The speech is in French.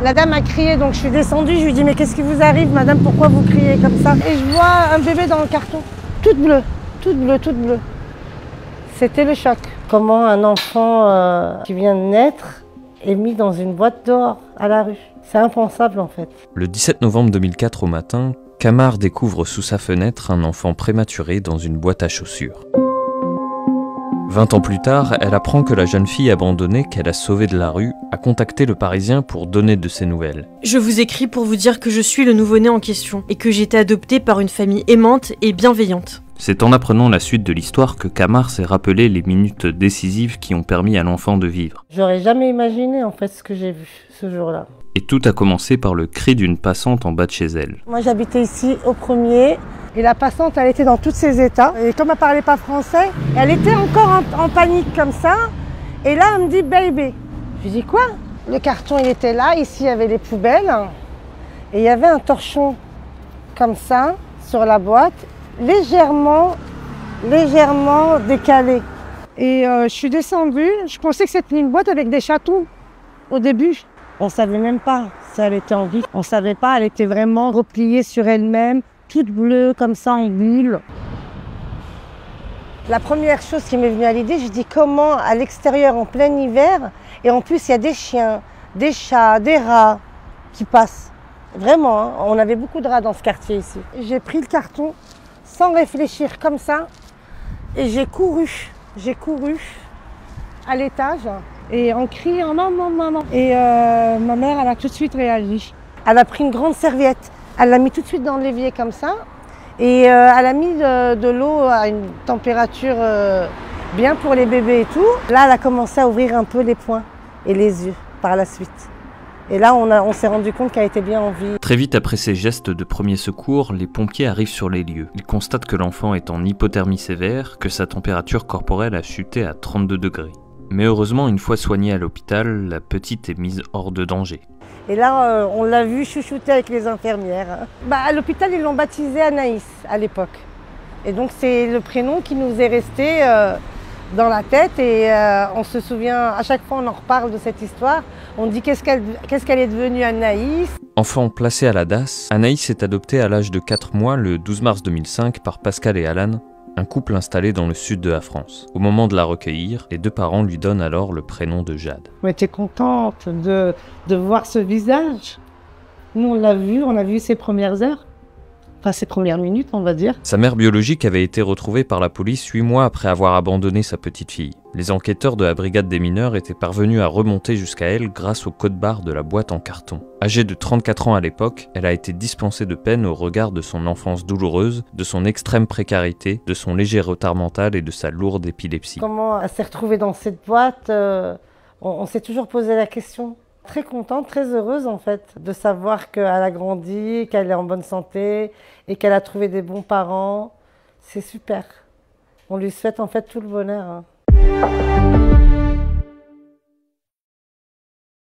La dame a crié, donc je suis descendue, je lui ai dit mais qu'est-ce qui vous arrive madame, pourquoi vous criez comme ça? Et je vois un bébé dans le carton, toute bleue, toute bleue, toute bleue. C'était le choc. Comment un enfant qui vient de naître est mis dans une boîte dehors, à la rue. C'est impensable en fait. Le 17 novembre 2004 au matin, Kamar découvre sous sa fenêtre un enfant prématuré dans une boîte à chaussures. 20 ans plus tard, elle apprend que la jeune fille abandonnée qu'elle a sauvée de la rue a contacté le Parisien pour donner de ses nouvelles. Je vous écris pour vous dire que je suis le nouveau-né en question et que j'ai été adoptée par une famille aimante et bienveillante. C'est en apprenant la suite de l'histoire que Kamar s'est rappelé les minutes décisives qui ont permis à l'enfant de vivre. J'aurais jamais imaginé en fait ce que j'ai vu ce jour-là. Et tout a commencé par le cri d'une passante en bas de chez elle. Moi j'habitais ici au premier et la passante elle était dans tous ses états. Et comme elle parlait pas français, elle était encore en panique comme ça. Et là elle me dit baby. Je lui dis quoi? Le carton il était là, ici il y avait les poubelles. Et il y avait un torchon comme ça sur la boîte, légèrement décalé. Et je suis descendue, je pensais que c'était une boîte avec des chatons au début. On ne savait même pas si elle était en vie. On ne savait pas, elle était vraiment repliée sur elle-même, toute bleue, comme ça, en bulle. La première chose qui m'est venue à l'idée, je dis comment à l'extérieur, en plein hiver, et en plus il y a des chiens, des chats, des rats qui passent. Vraiment, hein, on avait beaucoup de rats dans ce quartier ici. J'ai pris le carton sans réfléchir comme ça, et j'ai couru à l'étage. Et en criant maman, maman. Et ma mère, elle a tout de suite réagi. Elle a pris une grande serviette, elle l'a mis tout de suite dans l'évier comme ça. Et elle a mis de l'eau à une température bien pour les bébés et tout. Là, elle a commencé à ouvrir un peu les poings et les yeux par la suite. Et là, on s'est rendu compte qu'elle était bien en vie. Très vite après ces gestes de premier secours, les pompiers arrivent sur les lieux. Ils constatent que l'enfant est en hypothermie sévère, que sa température corporelle a chuté à 32 degrés. Mais heureusement, une fois soignée à l'hôpital, la petite est mise hors de danger. Et là, on l'a vu chouchouter avec les infirmières. À l'hôpital, ils l'ont baptisée Anaïs à l'époque. Et donc, c'est le prénom qui nous est resté dans la tête. Et on se souvient, à chaque fois, on en reparle de cette histoire. On dit qu'est-ce qu'elle est devenue Anaïs. Enfant placée à la DAS, Anaïs est adoptée à l'âge de 4 mois le 12 mars 2005 par Pascal et Alan, un couple installé dans le sud de la France. Au moment de la recueillir, les deux parents lui donnent alors le prénom de Jade. On était contente de voir ce visage. Nous, on l'a vu, on a vu ses premières heures. Enfin, ses premières minutes, on va dire. Sa mère biologique avait été retrouvée par la police 8 mois après avoir abandonné sa petite fille. Les enquêteurs de la brigade des mineurs étaient parvenus à remonter jusqu'à elle grâce au code-barre de la boîte en carton. Âgée de 34 ans à l'époque, elle a été dispensée de peine au regard de son enfance douloureuse, de son extrême précarité, de son léger retard mental et de sa lourde épilepsie. Comment elle s'est retrouvée dans cette boîte, on s'est toujours posé la question. Très contente, très heureuse en fait, de savoir qu'elle a grandi, qu'elle est en bonne santé et qu'elle a trouvé des bons parents. C'est super. On lui souhaite en fait tout le bonheur.